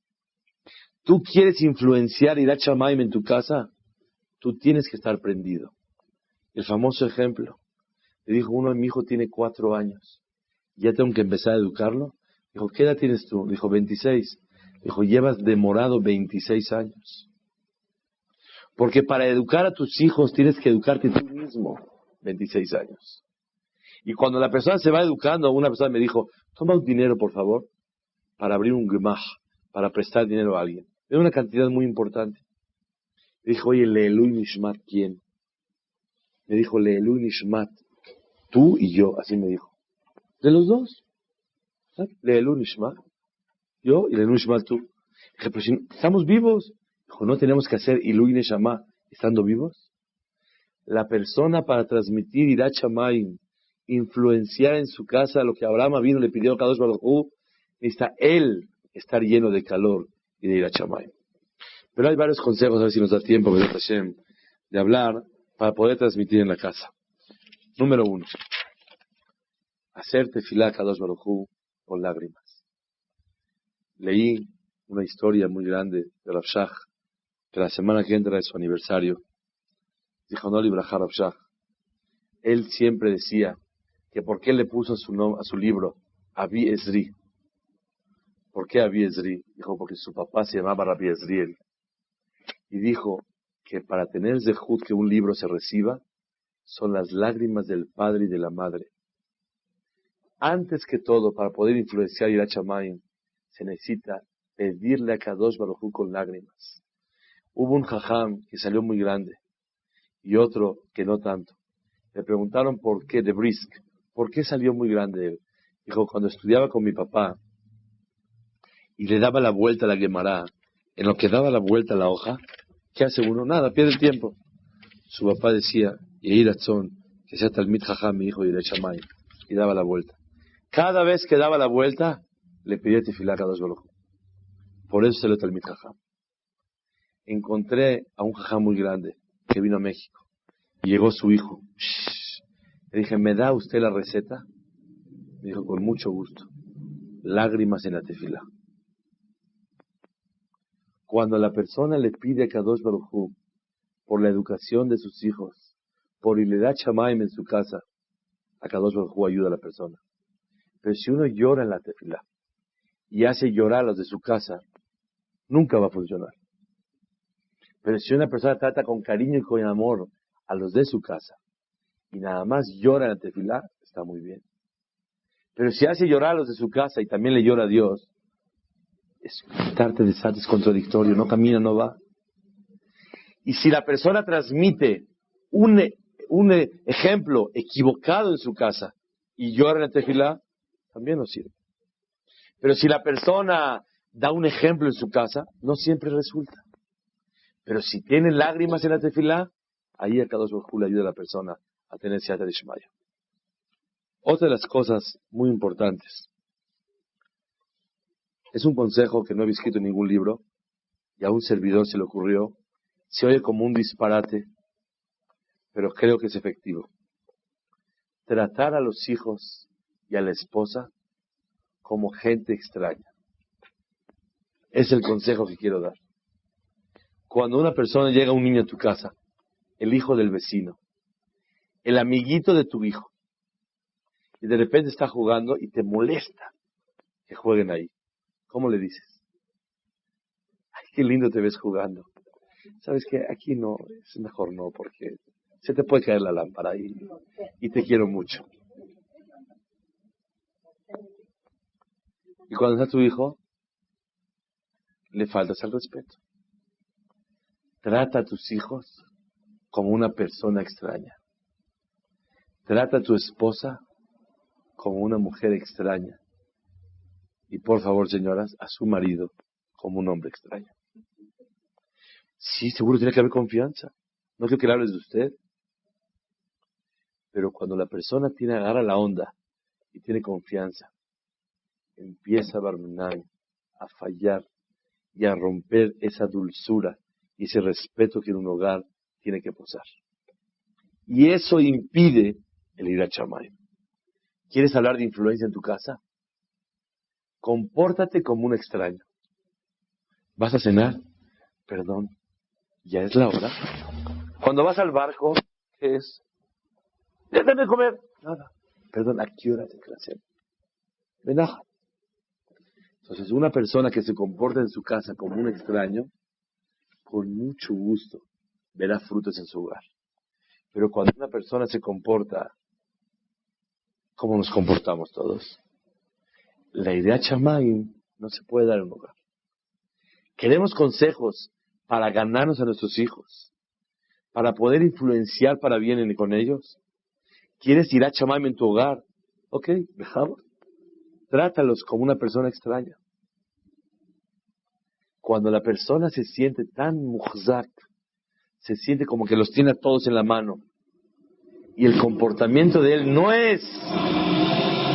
Tú quieres influenciar Irat Shamayim en tu casa, tú tienes que estar prendido. El famoso ejemplo, le dijo uno, mi hijo tiene 4 años, ya tengo que empezar a educarlo. Dijo, ¿qué edad tienes tú? Dijo, 26. Dijo, llevas demorado 26 años. Porque para educar a tus hijos tienes que educarte tú mismo 26 años. Y cuando la persona se va educando, una persona me dijo, toma un dinero por favor, para abrir un gemach, para prestar dinero a alguien. Era una cantidad muy importante. Le dijo, oye, Leelui Nishmat, ¿quién? Me dijo, Leelui Nishmat, tú y yo, así me dijo. De los dos. Leelui Nishmat, yo y Leelui Nishmat tú. Dije, pero si estamos vivos. Dijo, ¿no tenemos que hacer Ilui Neshama estando vivos? La persona para transmitir Irat Shamayim, influenciar en su casa lo que Abraham vino le pidió a Kadosh Baruj Hu, necesita él estar lleno de calor y de Irat Shamayim. Pero hay varios consejos, a ver si nos da tiempo, Be'ezrat Hashem, de hablar para poder transmitir en la casa. Número 1. Hacer tefilá a Kadosh Baruj Hu con lágrimas. Leí una historia muy grande de Rav Shach, que la semana que entra es su aniversario. Dijo, no librajar Rav Shach. Él siempre decía que por qué le puso a su libro Abi Ezri. ¿Por qué Abi Ezri? Dijo, porque su papá se llamaba Rabbi Ezriel. Y dijo que para tener zehut que un libro se reciba, son las lágrimas del padre y de la madre. Antes que todo, para poder influenciar Irat Shamayim, se necesita pedirle a Kadosh Baruj Hu con lágrimas. Hubo un jajam que salió muy grande y otro que no tanto. Le preguntaron por qué, de Brisk, ¿por qué salió muy grande él? Dijo, cuando estudiaba con mi papá y le daba la vuelta a la Gemara, en lo que daba la vuelta a la hoja, ¿qué hace uno? Nada, pierde el tiempo. Su papá decía, Yehi Ratzon, que sea Talmid Jajam, mi hijo, y Irat Shamayim, y daba la vuelta. Cada vez que daba la vuelta, le pedía tefilá a Kadosh Baruj Hu. Por eso se le Talmid Jajam. Encontré a un jajam muy grande que vino a México. Y llegó su hijo. Le dije, ¿me da usted la receta? Me dijo, con mucho gusto. Lágrimas en la tefilá. Cuando la persona le pide a Kadosh Baruj Hu por la educación de sus hijos, por Irat Shamayim en su casa, a Kadosh Baruj Hu ayuda a la persona. Pero si uno llora en la tefilá y hace llorar a los de su casa, nunca va a funcionar. Pero si una persona trata con cariño y con amor a los de su casa y nada más llora en la tefilá, está muy bien. Pero si hace llorar a los de su casa y también le llora a Dios, es contradictorio, no camina, no va. Y si la persona transmite un ejemplo equivocado en su casa y llora en la tefilá, también no sirve. Pero si la persona da un ejemplo en su casa, no siempre resulta. Pero si tiene lágrimas en la tefilá, ahí a Kadosh Baruj Hu le ayuda a la persona a tener Siyata Dishmaya. Otra de las cosas muy importantes, es un consejo que no he escrito en ningún libro, y a un servidor se le ocurrió, se oye como un disparate, pero creo que es efectivo. Tratar a los hijos y a la esposa como gente extraña. Es el consejo que quiero dar. Cuando una persona llega un niño a tu casa, el hijo del vecino, el amiguito de tu hijo, y de repente está jugando y te molesta que jueguen ahí, ¿cómo le dices? Ay, qué lindo te ves jugando. ¿Sabes qué? Aquí no, es mejor no, porque se te puede caer la lámpara y te quiero mucho. Y cuando está tu hijo, le faltas al respeto. Trata a tus hijos como una persona extraña. Trata a tu esposa como una mujer extraña. Y por favor, señoras, a su marido como un hombre extraño. Sí, seguro tiene que haber confianza. No quiero que le hables de usted. Pero cuando la persona agarra la onda y tiene confianza, empieza a barmenar, a fallar y a romper esa dulzura y ese respeto que en un hogar tiene que posar. Y eso impide el ir a Shamayim. ¿Quieres hablar de influencia en tu casa? Compórtate como un extraño. ¿Vas a cenar? Perdón, ya es la hora. Cuando vas al barco, ¿qué es? Déjame comer. Nada. Perdón, ¿a qué hora es la cena? Venaja. Entonces, una persona que se comporta en su casa como un extraño, con mucho gusto verá frutos en su hogar. Pero cuando una persona se comporta como nos comportamos todos, la idea Shamayim no se puede dar en un hogar. Queremos consejos para ganarnos a nuestros hijos, para poder influenciar para bien con ellos. ¿Quieres ir a Shamayim en tu hogar? Ok, dejamos. Trátalos como una persona extraña. Cuando la persona se siente tan muhzak, se siente como que los tiene a todos en la mano, y el comportamiento de él no es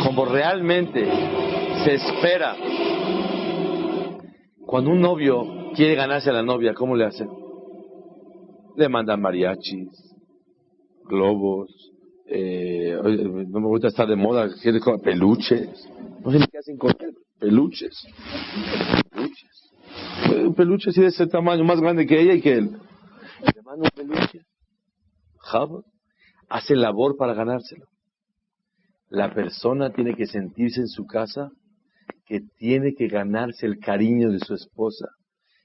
como realmente se espera. Cuando un novio quiere ganarse a la novia, ¿cómo le hace? Le mandan mariachis, globos, no me gusta estar de moda, peluches. No sé ni qué hacen con él. Peluches. Un peluche así de ese tamaño, más grande que ella y que él. Le manda un peluche. Jabot hace labor para ganárselo. La persona tiene que sentirse en su casa que tiene que ganarse el cariño de su esposa,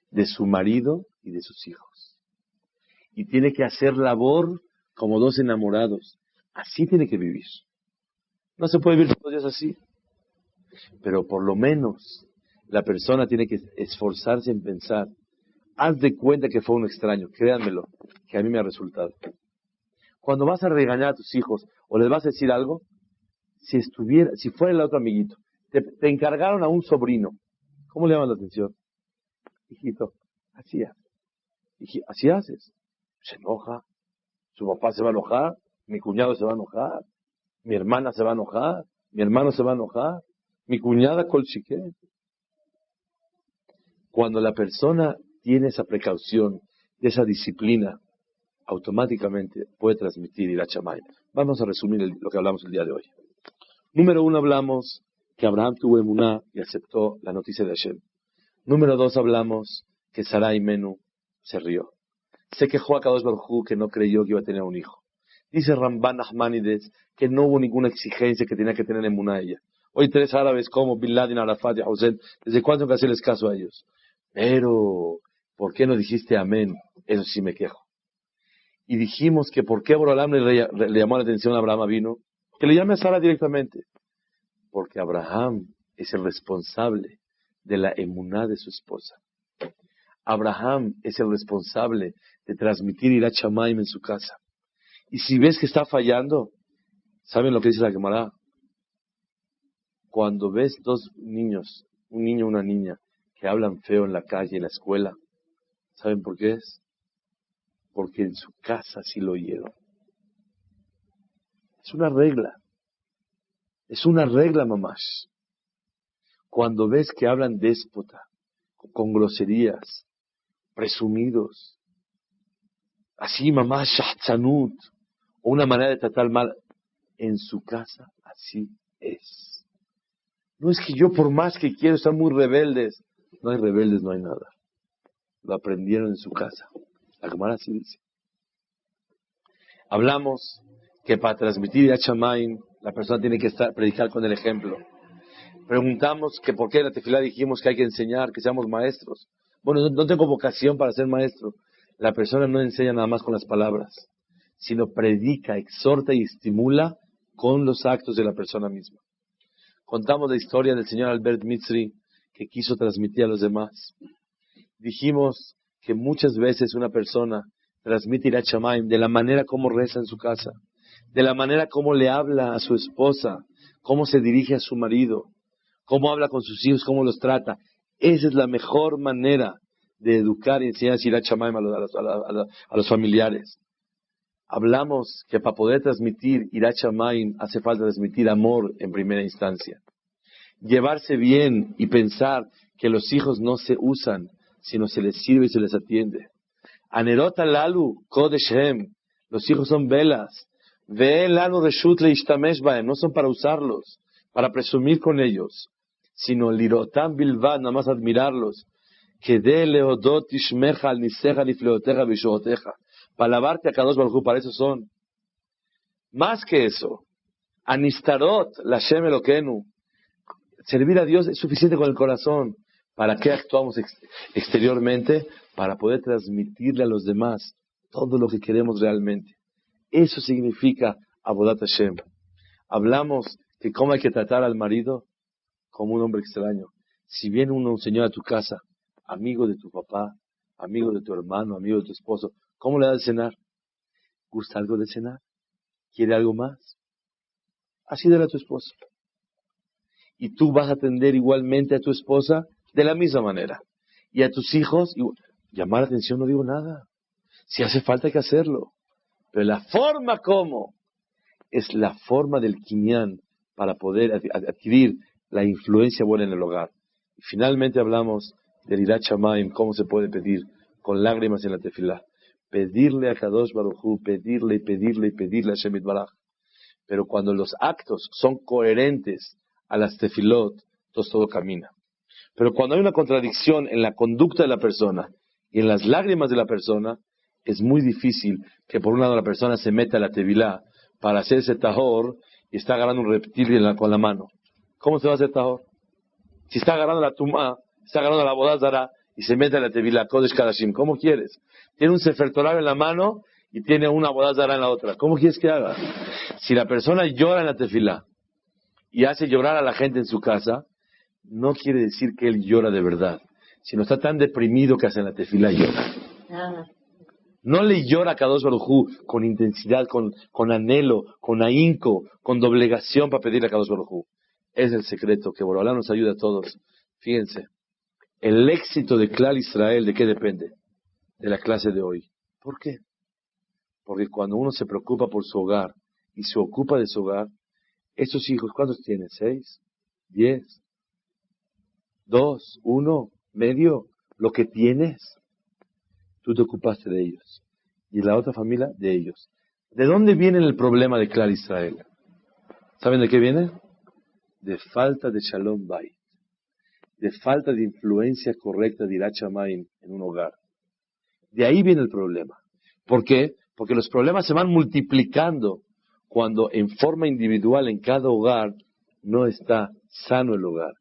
de su marido y de sus hijos. Y tiene que hacer labor como dos enamorados. Así tiene que vivir. No se puede vivir todos los días así. Pero por lo menos la persona tiene que esforzarse en pensar, haz de cuenta que fue un extraño, créanmelo, que a mí me ha resultado. Cuando vas a regañar a tus hijos o les vas a decir algo, si fuera el otro amiguito, te encargaron a un sobrino, ¿cómo le llaman la atención? Hijito, así haces. Así haces. Se enoja, su papá se va a enojar, mi cuñado se va a enojar, mi hermana se va a enojar, mi hermano se va a enojar, mi cuñada colchique. Cuando la persona tiene esa precaución, esa disciplina, automáticamente puede transmitir ir a Shamayim. Vamos a resumir lo que hablamos el día de hoy. Número 1, hablamos que Abraham tuvo emuná y aceptó la noticia de Hashem. Número 2, hablamos que Sarai Menú se rió. Se quejó a Kadosh Baruj Hu que no creyó que iba a tener un hijo. Dice Ramban Nachmanides que no hubo ninguna exigencia que tenía que tener emuná ella. Hoy 3 árabes como Bin Laden, Arafat y Hussein, ¿desde cuándo hay que hacerles caso a ellos? Pero, ¿por qué no dijiste amén? Eso sí me quejo. Y dijimos que por qué Borolam le llamó la atención a Abraham Avinu, que le llame a Sara directamente. Porque Abraham es el responsable de la emuná de su esposa. Abraham es el responsable de transmitir Irat Shamayim en su casa. Y si ves que está fallando, ¿saben lo que dice la Gemara? Cuando ves dos niños, un niño y una niña, que hablan feo en la calle, en la escuela, ¿saben por qué es? Porque en su casa sí lo oyeron. Es una regla. Es una regla, mamás. Cuando ves que hablan déspota, con groserías, presumidos, así, mamás, shahtzanut, o una manera de tratar mal, en su casa así es. No es que yo por más que quiero estar muy rebeldes. No hay rebeldes, no hay nada. Lo aprendieron en su casa. La Gemara así dice. Hablamos que para transmitir a Shamayim, la persona tiene que predicar con el ejemplo. Preguntamos que por qué en la tefilá dijimos que hay que enseñar, que seamos maestros. Bueno, no tengo vocación para ser maestro. La persona no enseña nada más con las palabras, sino predica, exhorta y estimula con los actos de la persona misma. Contamos la historia del señor Albert Mitzri, que quiso transmitir a los demás. Dijimos que muchas veces una persona transmite Yirat Shamayim de la manera como reza en su casa, de la manera como le habla a su esposa, cómo se dirige a su marido, cómo habla con sus hijos, cómo los trata. Esa es la mejor manera de educar y enseñar Yirat Shamayim a los familiares. Hablamos que para poder transmitir Yirat Shamayim hace falta transmitir amor en primera instancia. Llevarse bien y pensar que los hijos no se usan, sino se les sirve y se les atiende. Anerot alalu kodeshem, los hijos son velas. Ve lanu reshut leishtamesh bahem, no son para usarlos, para presumir con ellos, sino lirotam bilvad, nada más admirarlos. Kede leodot tishmecha al niseja nifleoteja vishoteja, para alabarte a Kadosh Baruj Hu, para eso son. Más que eso, anistarot la Shem Elokenu, servir a Dios es suficiente con el corazón. ¿Para qué actuamos exteriormente? Para poder transmitirle a los demás todo lo que queremos realmente. Eso significa Avodat Hashem. Hablamos que cómo hay que tratar al marido como un hombre extraño. Si viene un señor a tu casa, amigo de tu papá, amigo de tu hermano, amigo de tu esposo, ¿cómo le das de cenar? ¿Gusta algo de cenar? ¿Quiere algo más? Así dale a tu esposo. Y tú vas a atender igualmente a tu esposa de la misma manera. Y a tus hijos, llamar la atención no digo nada. Si hace falta hay que hacerlo. Pero la forma como es la forma del kinyan para poder adquirir la influencia buena en el hogar. Y finalmente hablamos del Yirat Shamayim, cómo se puede pedir con lágrimas en la tefilá. Pedirle a Kadosh Baruj Hu, pedirle y pedirle y pedirle a Hashem Yitbaraj. Pero cuando los actos son coherentes a las tefilot, entonces todo camina. Pero cuando hay una contradicción en la conducta de la persona y en las lágrimas de la persona, es muy difícil que por un lado la persona se meta a la tevilá para hacerse tahor y está agarrando un reptil con la mano. ¿Cómo se va a hacer tahor? Si está agarrando la tumá, está agarrando la boda zara y se mete a la tevilá, Kodesh Kadashim, ¿cómo quieres? Tiene un sefer Torah en la mano y tiene una boda zara en la otra. ¿Cómo quieres que haga? Si la persona llora en la tefilá y hace llorar a la gente en su casa, no quiere decir que él llora de verdad, sino está tan deprimido que hace en la tefilá y llora. No le llora a Kadosh Baruj Hu con intensidad, con anhelo, con ahínco, con doblegación para pedirle a Kadosh Baruj Hu. Es el secreto que Borolá nos ayuda a todos. Fíjense, el éxito de Klal Israel, ¿de qué depende? De la clase de hoy. ¿Por qué? Porque cuando uno se preocupa por su hogar y se ocupa de su hogar, estos hijos, ¿cuántos tienen? 6, 10, 2, 1, medio, lo que tienes, tú te ocupaste de ellos. Y la otra familia, de ellos. ¿De dónde viene el problema de Klal Israel? ¿Saben de qué viene? De falta de Shalom Bayit. De falta de influencia correcta de Yirat Shamayim en un hogar. De ahí viene el problema. ¿Por qué? Porque los problemas se van multiplicando cuando en forma individual en cada hogar no está sano el hogar.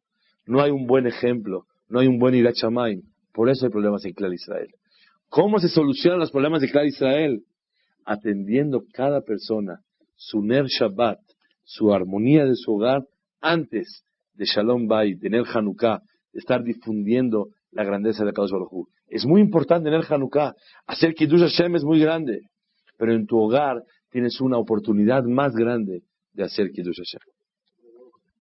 No hay un buen ejemplo, no hay un buen Yirat Shamayim. Por eso hay problemas en Klal Israel. ¿Cómo se solucionan los problemas de Klal Israel? Atendiendo cada persona su Ner Shabbat, su armonía de su hogar, antes de Shalom Bayit, de Ner Hanukkah, de estar difundiendo la grandeza de Kadosh Baruj Hu. Es muy importante Ner Hanukkah. Hacer Kiddush Hashem es muy grande. Pero en tu hogar tienes una oportunidad más grande de hacer Kiddush Hashem.